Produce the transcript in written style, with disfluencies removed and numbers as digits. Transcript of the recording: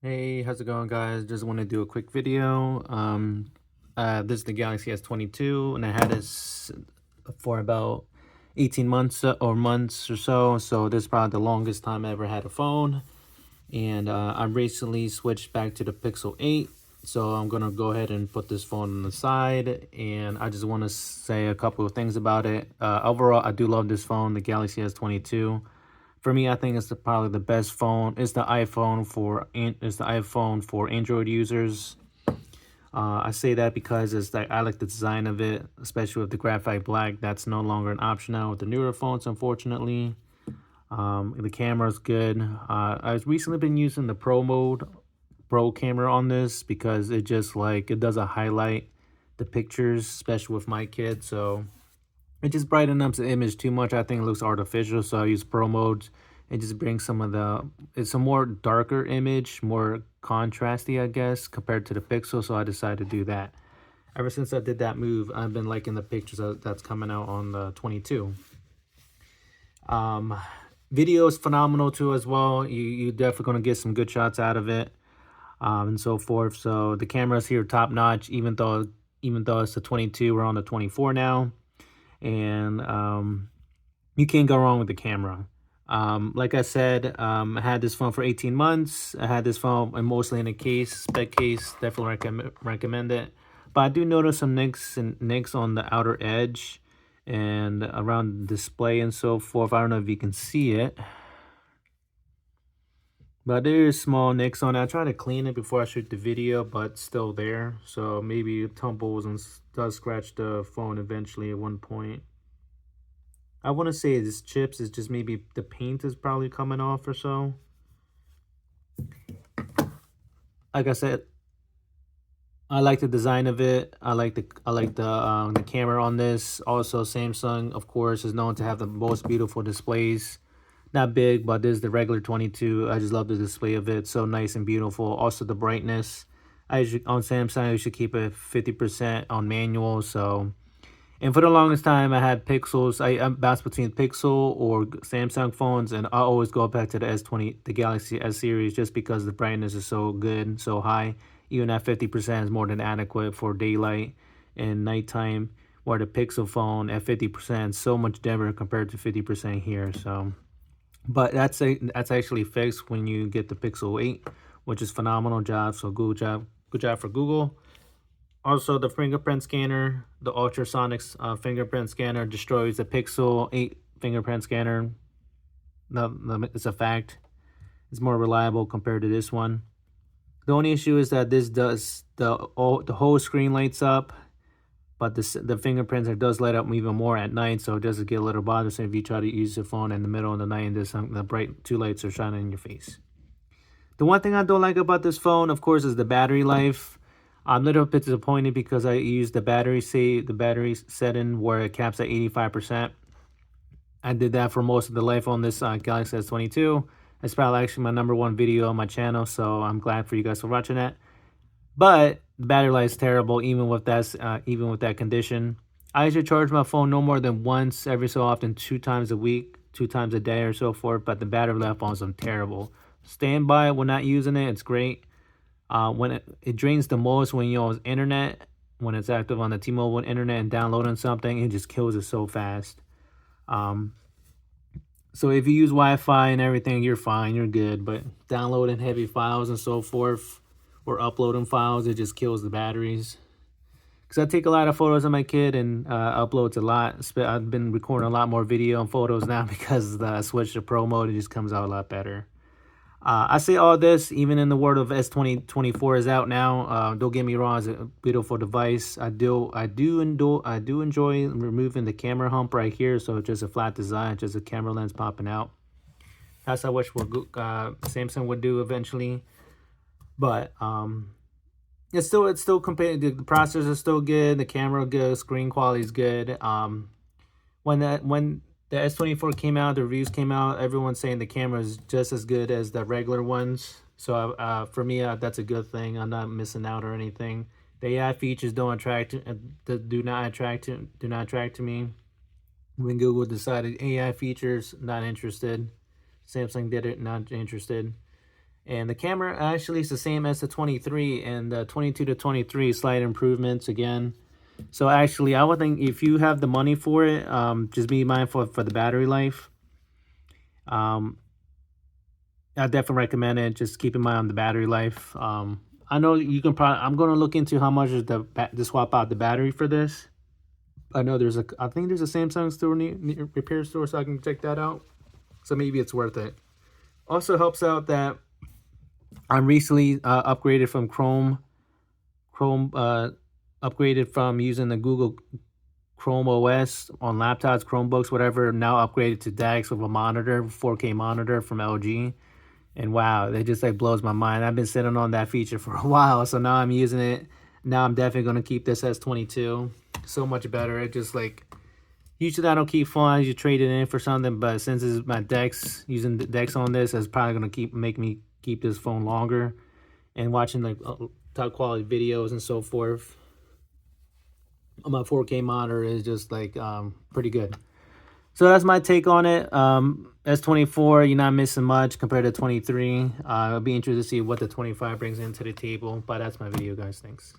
Hey, how's it going, guys? Just want to do a quick video. This is the Galaxy S22, and I had this for about 18 months or months or so. So this is probably the longest time I ever had a phone. And I recently switched back to the Pixel 8. So I'm gonna go ahead and put this phone on the side, and I just want to say a couple of things about it. Overall, I do love this phone, the Galaxy S22. For me, I think it's probably the best phone. It's the iPhone for Android users. I say that because it's like I like the design of it, especially with the graphite black. That's no longer an option now with the newer phones, unfortunately. The camera's good. I've recently been using the Pro camera on this because it just like it doesn't highlight the pictures, especially with my kids. So it just brightens up the image too much. I think it looks artificial, so I use Pro modes. It just brings some of it's a more darker image, more contrasty, I guess, compared to the Pixel, so I decided to do that. Ever since I did that move, I've been liking the pictures that's coming out on the 22. Um, Video is phenomenal too as well. You definitely gonna get some good shots out of it, and so forth. So the cameras here top notch, even though it's the 22, we're on the 24 now, and you can't go wrong with the camera. Like I said, I had this phone for 18 months. I had this phone mostly in a spec case. Definitely recommend it. But I do notice some nicks on the outer edge and around the display and so forth. I don't know if you can see it, but there's small nicks on it. I try to clean it before I shoot the video, but it's still there. So maybe it tumbles and does scratch the phone eventually at one point. I want to say it's chips. It's just maybe the paint is probably coming off or so. Like I said, I like the design of it. I like the camera on this. Also, Samsung, of course, is known to have the most beautiful displays. Not big, but this is the regular 22. I just love the display of it. So nice and beautiful. Also, the brightness. On Samsung, you should keep it 50% on manual. So and for the longest time, I had Pixels. I bounced between Pixel or Samsung phones, and I always go back to the S20, the Galaxy S series, just because the brightness is so good, so high. Even at 50% is more than adequate for daylight and nighttime. Where the Pixel phone at 50% is so much dimmer compared to 50% here. So, but that's actually fixed when you get the Pixel 8, which is phenomenal job. So good job for Google. Also, the fingerprint scanner, the ultrasonic fingerprint scanner destroys the Pixel 8 fingerprint scanner. No, it's a fact. It's more reliable compared to this one. The only issue is that this does the whole screen lights up, but the fingerprints does light up even more at night, so it does get a little bothersome if you try to use your phone in the middle of the night and the bright two lights are shining in your face. The one thing I don't like about this phone, of course, is the battery life. I'm a little bit disappointed because I used the battery setting where it caps at 85%. I did that for most of the life on this Galaxy S22. It's probably actually my #1 video on my channel, so I'm glad for you guys for watching that. But the battery life is terrible, even with that condition. I usually charge my phone no more than once every so often, 2 times a week, 2 times a day or so forth. But the battery life on them terrible. Standby when not using it, it's great. When it drains the most when you're on internet, when it's active on the T-Mobile internet and downloading something, it just kills it so fast. Um, so if you use Wi-Fi and everything, you're fine, you're good. But downloading heavy files and so forth, or uploading files, it just kills the batteries. Because I take a lot of photos of my kid and uploads a lot. I've been recording a lot more video and photos now because I switched to Pro mode. It just comes out a lot better. I say all this, even in the world of S24 is out now. Don't get me wrong, it's a beautiful device. I do enjoy removing the camera hump right here, so it's just a flat design, just a camera lens popping out. That's I wish what Samsung would do eventually. But it's still compared. The processor is still good. The camera good. Screen quality is good. When the S24 came out, the reviews came out, everyone's saying the camera is just as good as the regular ones. So for me, that's a good thing. I'm not missing out or anything. The AI features do not attract to me. When Google decided AI features, not interested. Samsung did it, not interested. And the camera actually is the same as the 23, and the 22 to 23 slight improvements again. So actually, I would think if you have the money for it, just be mindful for the battery life. I definitely recommend it. Just keep in mind on the battery life. I know you can probably. I'm gonna look into how much is to swap out the battery for this. I know there's a. I think there's a Samsung store near repair store, so I can check that out. So maybe it's worth it. Also helps out that I'm recently upgraded from Chrome. Upgraded from using the Google Chrome OS on laptops, Chromebooks, whatever. Now upgraded to DeX with a monitor, 4K monitor from LG. And wow, it just like blows my mind. I've been sitting on that feature for a while, so now I'm using it. Now I'm definitely gonna keep this S22. So much better. It just like usually I don't keep phones. You trade it in for something, but since it's my Dex, using the Dex on this, is probably gonna make me keep this phone longer. And watching like top quality videos and so forth on my 4K monitor is just like pretty good. So that's my take on it. S24, you're not missing much compared to 23. I'll be interested to see what the 25 brings into the table. But that's my video, guys. Thanks.